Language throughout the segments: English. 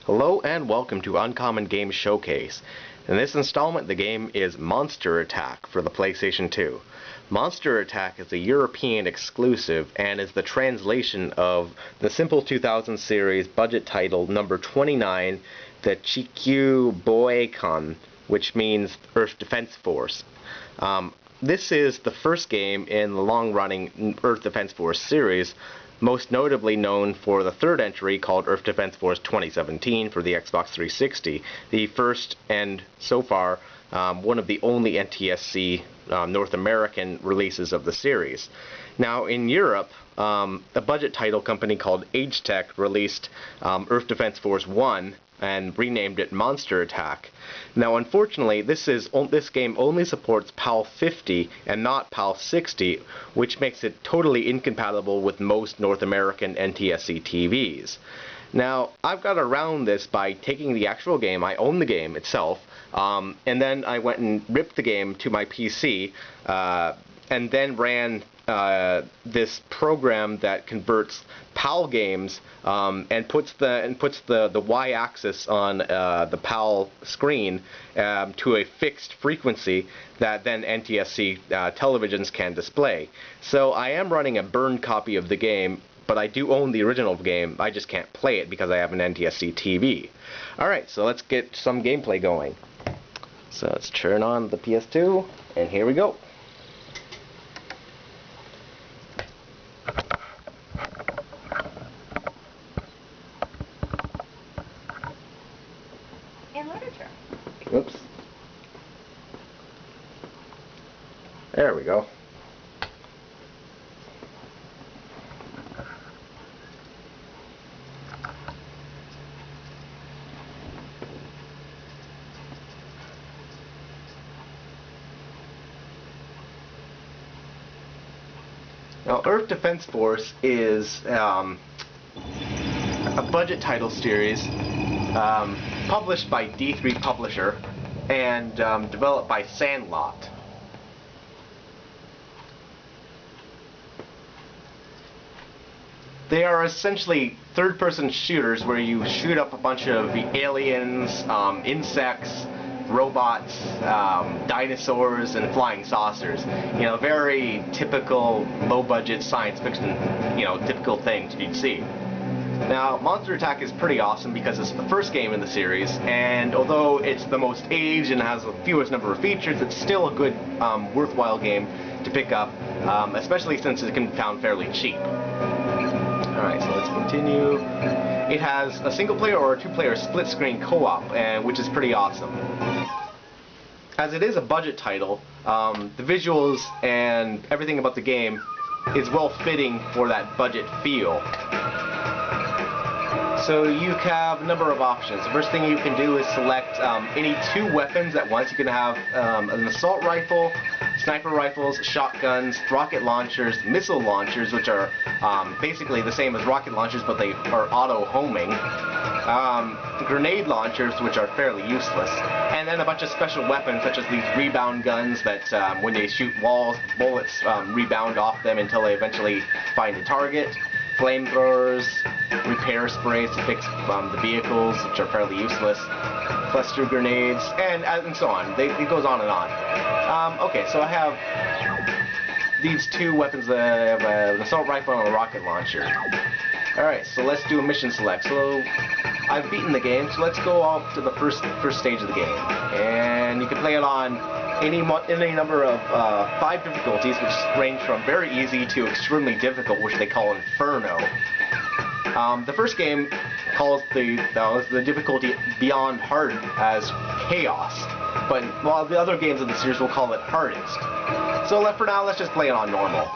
Hello and welcome to Uncommon Game Showcase. In this installment, the game is Monster Attack for the PlayStation 2. Monster Attack is a European exclusive and is the translation of the Simple 2000 series budget title number 29, the Shikigami, which means Earth Defense Force. This is the first game in the long-running Earth Defense Force series, most notably known for the third entry called Earth Defense Force 2017 for the Xbox 360, the first and so far one of the only NTSC North American releases of the series. Now in Europe, a budget title company called Agetec released Earth Defense Force 1 and renamed it Monster Attack. Now unfortunately this game only supports PAL 50 and not PAL 60, which makes it totally incompatible with most North American NTSC TVs. Now I've got around this by taking the actual game, I own the game itself, and then I went and ripped the game to my PC and then ran this program that converts PAL games and puts the y-axis on the PAL screen to a fixed frequency that then NTSC televisions can display. So I am running a burned copy of the game, but I do own the original game. I just can't play it because I have an NTSC TV. Alright, so let's get some gameplay going. So let's turn on the PS2, and here we go. Oops. There we go. Now, Earth Defense Force is a budget title series published by D3 Publisher and developed by Sandlot. They are essentially third-person shooters where you shoot up a bunch of aliens, insects, robots, dinosaurs, and flying saucers. You know, very typical low-budget science fiction, typical things you'd see. Now, Monster Attack is pretty awesome because it's the first game in the series, and although it's the most aged and has the fewest number of features, it's still a good, worthwhile game to pick up, especially since it can be found fairly cheap. Alright, so let's continue. It has a single-player or a two-player split-screen co-op, which is pretty awesome. As it is a budget title, the visuals and everything about the game is well-fitting for that budget feel. So you have a number of options. The first thing you can do is select any two weapons at once. You can have an assault rifle, sniper rifles, shotguns, rocket launchers, missile launchers, which are basically the same as rocket launchers, but they are auto-homing, grenade launchers, which are fairly useless, and then a bunch of special weapons, such as these rebound guns that when they shoot walls, bullets rebound off them until they eventually find a target. Flamethrowers, repair sprays to fix the vehicles, which are fairly useless, cluster grenades, and so on. It goes on and on. Okay, so I have these two weapons. I have an assault rifle and a rocket launcher. Alright, so let's do a mission select. So I've beaten the game, so let's go off to the first stage of the game. And you can play it on any number of 5 difficulties, which range from very easy to extremely difficult, which they call Inferno. The first game calls the difficulty beyond hard as Chaos, but while the other games of the series will call it Hardest. So for now, let's just play it on normal.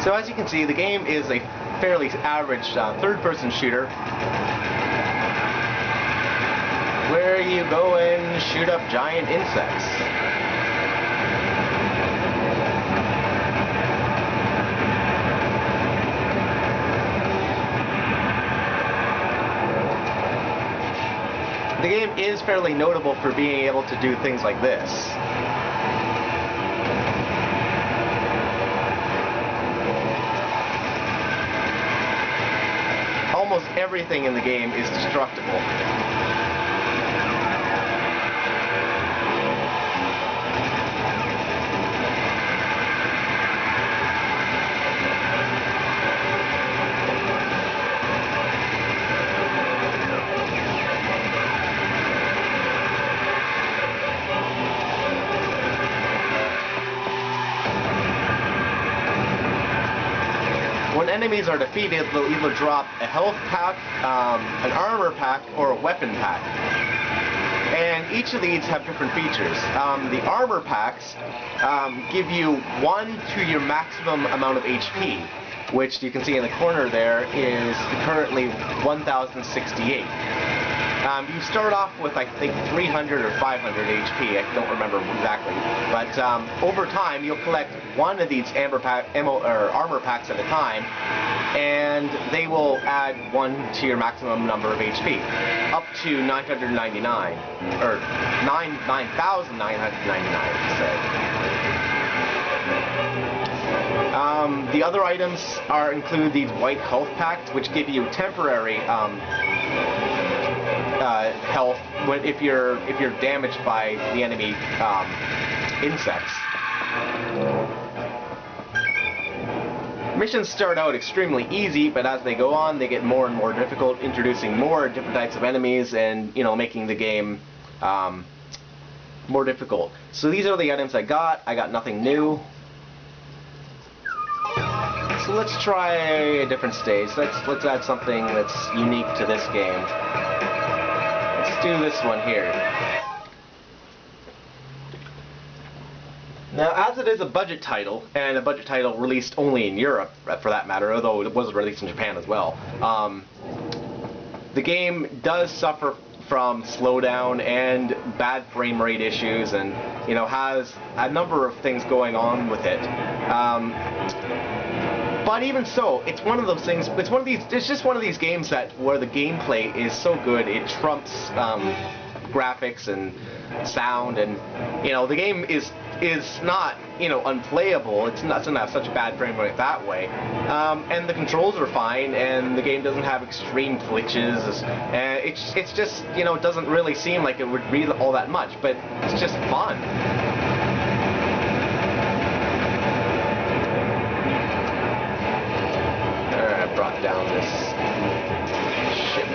So as you can see, the game is a fairly average third-person shooter where you go and shoot up giant insects. The game is fairly notable for being able to do things like this. Almost everything in the game is destructible. When enemies are defeated, they'll either drop a health pack, an armor pack, or a weapon pack. And each of these have different features. The armor packs give you 1 to your maximum amount of HP, which you can see in the corner there is currently 1068. You start off with, I think, 300 or 500 HP, I don't remember exactly, but over time you'll collect one of these armor packs at a time, and they will add 1 to your maximum number of HP, up to 999, or 9,999, to say. The other items include these white health packs, which give you temporary health if you're damaged by the enemy insects. Missions start out extremely easy, but as they go on, they get more and more difficult, introducing more different types of enemies and, you know, making the game more difficult. So these are the items I got. I got nothing new. So let's try a different stage. Let's add something that's unique to this game. Let's do this one here. Now, as it is a budget title, and a budget title released only in Europe, for that matter, although it was released in Japan as well, the game does suffer from slowdown and bad frame rate issues, and, you know, has a number of things going on with it. But even so, it's one of those things. It's just one of these games where the gameplay is so good it trumps graphics and sound, and, you know, the game is not, you know, unplayable. It doesn't have such a bad frame rate that way, and the controls are fine, and the game doesn't have extreme glitches, and it's just, you know, it doesn't really seem like it would read all that much, but it's just fun. Alright, I brought down this ship.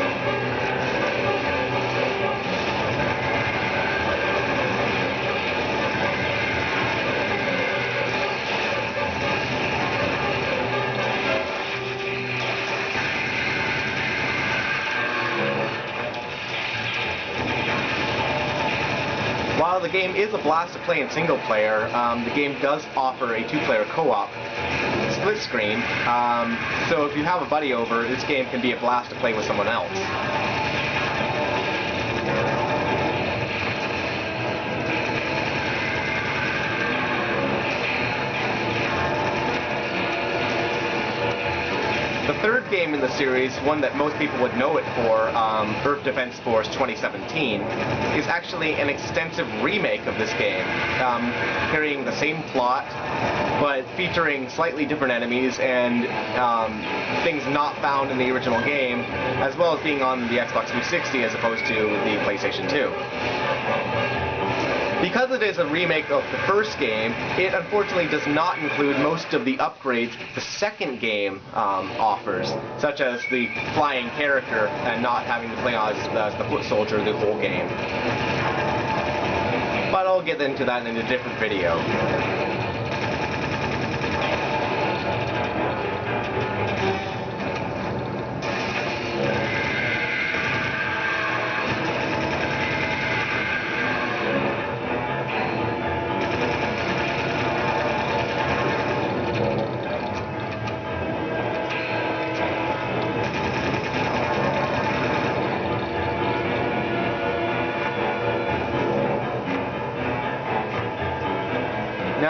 While the game is a blast to play in single player, the game does offer a 2-player co-op split screen, so if you have a buddy over, this game can be a blast to play with someone else. The third game in the series, one that most people would know it for, Earth Defense Force 2017, is actually an extensive remake of this game, carrying the same plot, but featuring slightly different enemies and things not found in the original game, as well as being on the Xbox 360 as opposed to the PlayStation 2. Because it is a remake of the first game, it unfortunately does not include most of the upgrades the second game offers, such as the flying character and not having to play as the foot soldier the whole game. But I'll get into that in a different video.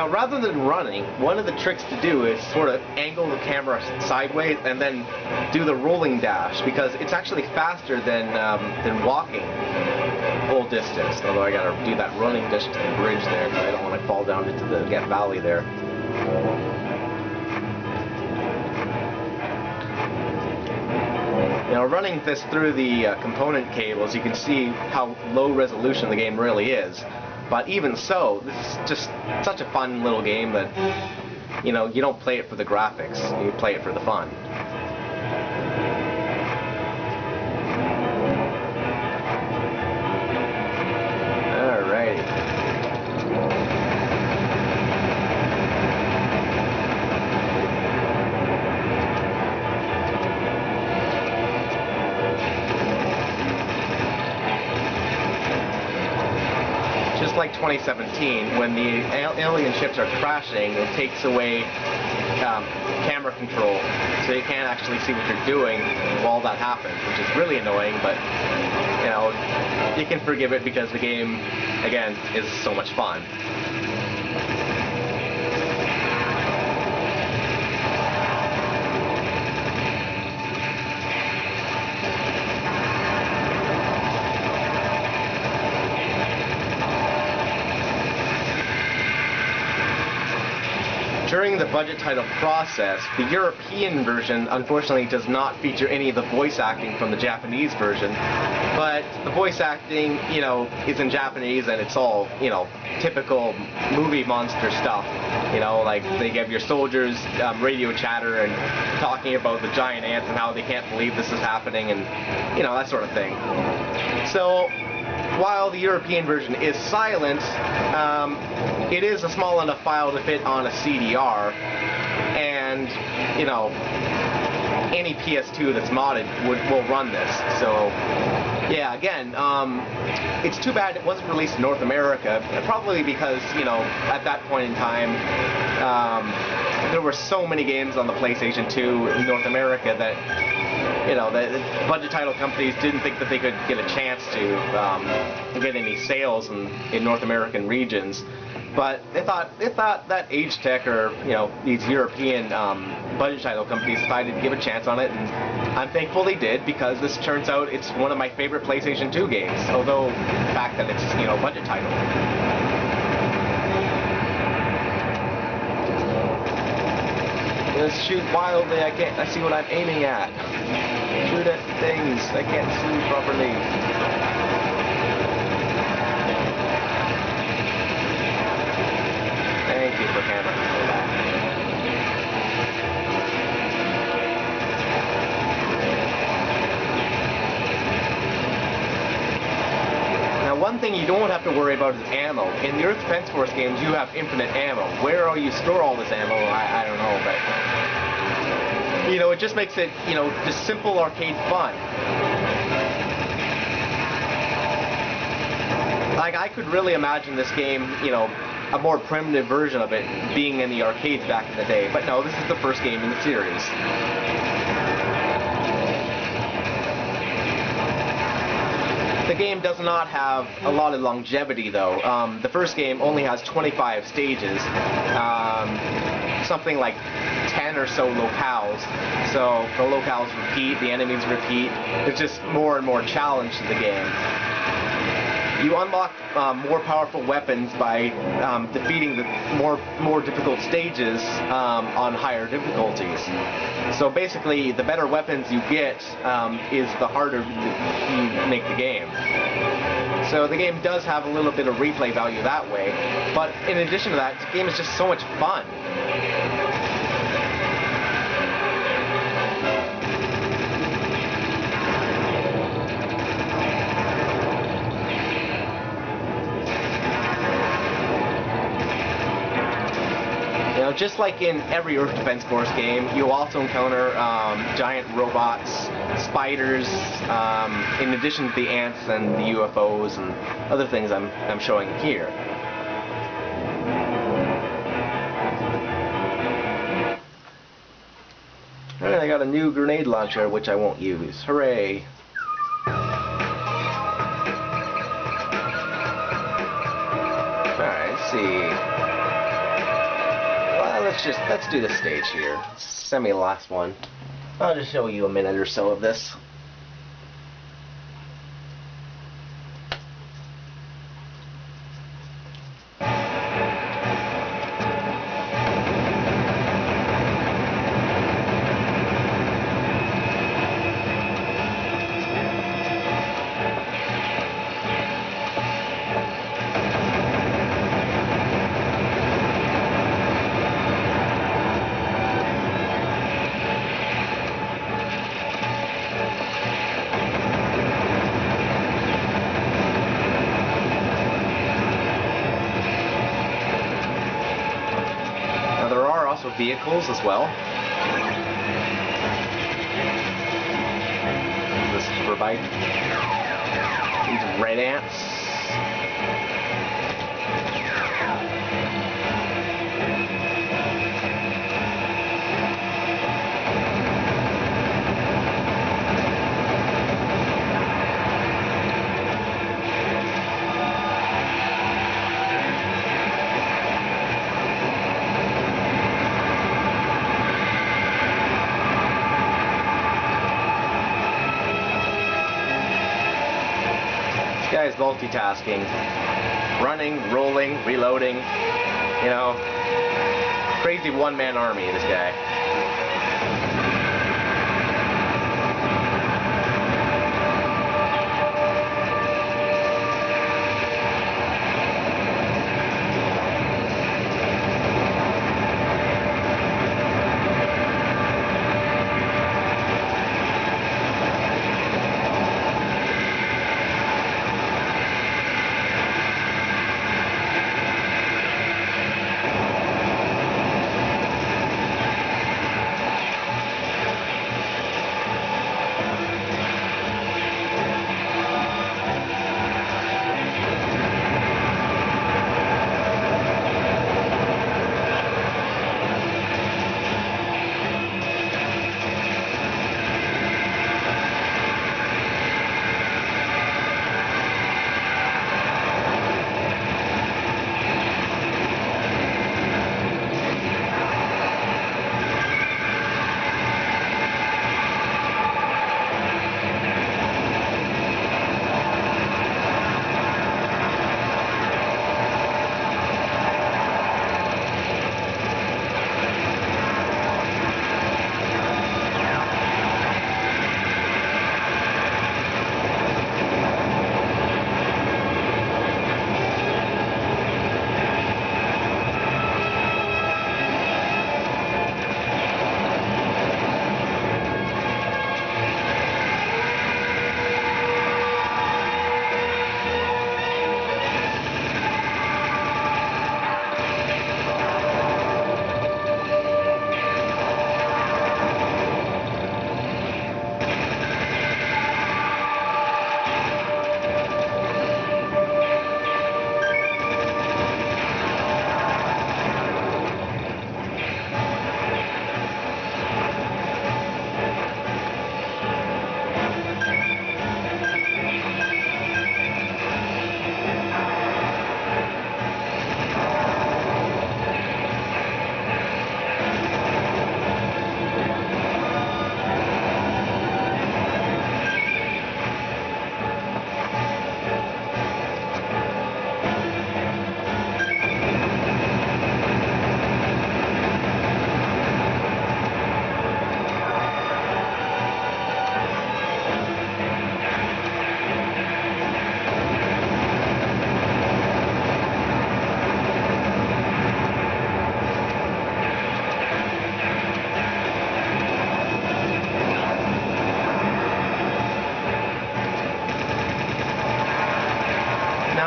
Now, rather than running, one of the tricks to do is sort of angle the camera sideways and then do the rolling dash, because it's actually faster than walking full distance. Although I gotta do that running dash to the bridge there, because I don't want to fall down into the valley there. Now, running this through the component cables, you can see how low resolution the game really is. But even so, this is just such a fun little game that, you know, you don't play it for the graphics, you play it for the fun. Alrighty. Just like 2017, when the alien ships are crashing, it takes away camera control, so you can't actually see what you're doing while that happens, which is really annoying, but you know, you can forgive it because the game, again, is so much fun. During the budget title process, the European version unfortunately does not feature any of the voice acting from the Japanese version, but the voice acting, you know, is in Japanese, and it's all, you know, typical movie monster stuff. You know, like they have your soldiers radio chatter and talking about the giant ants and how they can't believe this is happening, and, you know, that sort of thing. So, while the European version is silent, it is a small enough file to fit on a CDR, and, you know, any PS2 that's modded will run this. So, yeah, again, it's too bad it wasn't released in North America, probably because, you know, at that point in time, there were so many games on the PlayStation 2 in North America that, you know, the budget title companies didn't think that they could get a chance to get any sales in North American regions. But they thought that Age Tech, or, you know, these European budget title companies decided to give a chance on it, and I'm thankful they did, because this turns out it's one of my favorite PlayStation 2 games, although the fact that it's, you know, budget title. Just shoot wildly. I see what I'm aiming at. Shoot at things I can't see properly. Thank you for camera control back. Now, one thing you don't have to worry about is ammo. In the Earth Defense Force games, you have infinite ammo. Where you store all this ammo, I don't know, but, you know, it just makes it, you know, just simple arcade fun. Like, I could really imagine this game, you know, a more primitive version of it being in the arcades back in the day, but no, this is the first game in the series. The game does not have a lot of longevity, though. The first game only has 25 stages, something like 10 or so locales. So the locales repeat, the enemies repeat. There's just more and more challenge to the game. You unlock more powerful weapons by defeating the more difficult stages on higher difficulties. So basically, the better weapons you get is the harder you make the game. So the game does have a little bit of replay value that way, but in addition to that, the game is just so much fun. Just like in every Earth Defense Force game, you'll also encounter giant robots, spiders, in addition to the ants and the UFOs and other things I'm showing here. Alright, I got a new grenade launcher, which I won't use. Hooray! Alright, let's see. let's do the stage here. Send me the last one. I'll just show you a minute or so of this. Vehicles as well. This super bike. These red ants. Guy's multitasking, running, rolling, reloading, you know, crazy one-man army, this guy.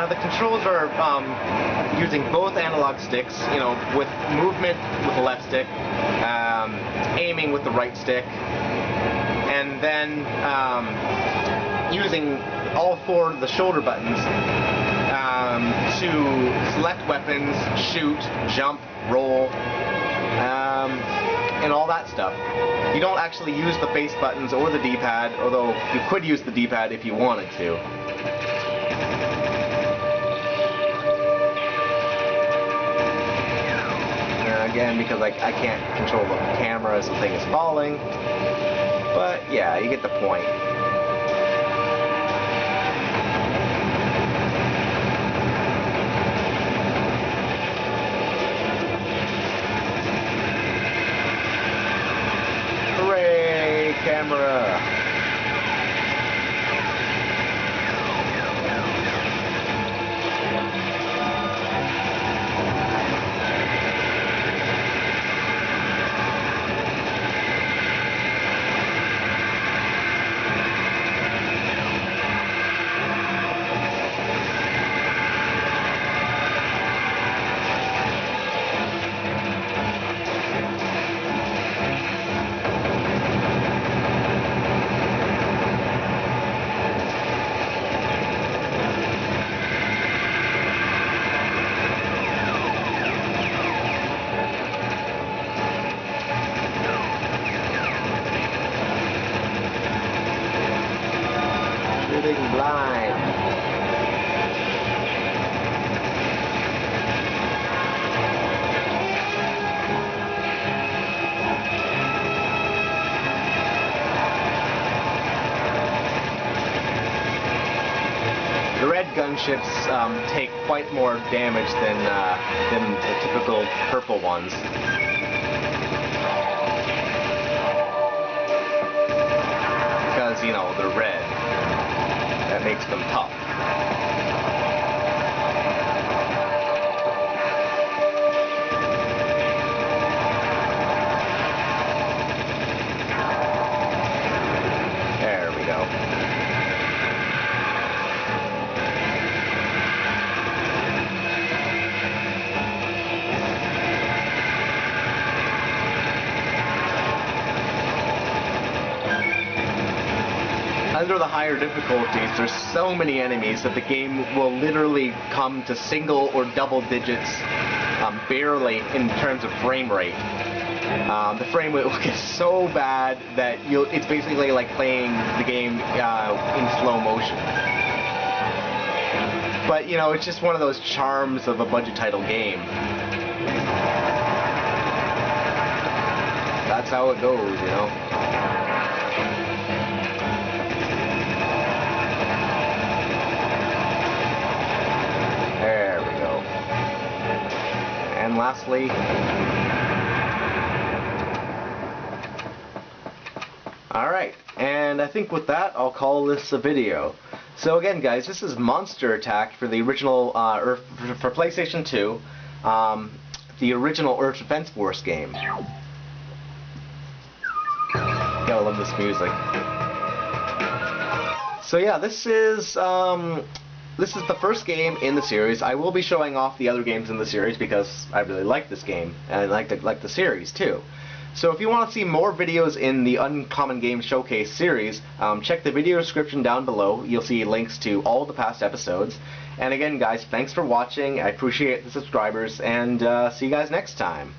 The controls are using both analog sticks, you know, with movement with the left stick, aiming with the right stick, and then using all four of the shoulder buttons to select weapons, shoot, jump, roll, and all that stuff. You don't actually use the face buttons or the D-pad, although you could use the D-pad if you wanted to. again, because I can't control the camera as the thing is falling. But yeah, you get the point. Hooray, camera! Blind. The red gunships take quite more damage than the typical purple ones. Because, you know, they're red. That makes them tough. There we go. Under the higher difficulties, there's so many enemies that the game will literally come to single or double digits barely in terms of frame rate. The frame rate will get so bad that it's basically like playing the game in slow motion. But, you know, it's just one of those charms of a budget title game. That's how it goes, you know. There we go. And lastly, alright, and I think with that I'll call this a video. So again guys, this is Monster Attack for the original, for PlayStation 2, the original Earth Defense Force game. Gotta love this music. So yeah, this is the first game in the series. I will be showing off the other games in the series because I really like this game and I like the series too. So if you want to see more videos in the Uncommon Game Showcase series, check the video description down below. You'll see links to all the past episodes. And again guys, thanks for watching. I appreciate the subscribers and see you guys next time.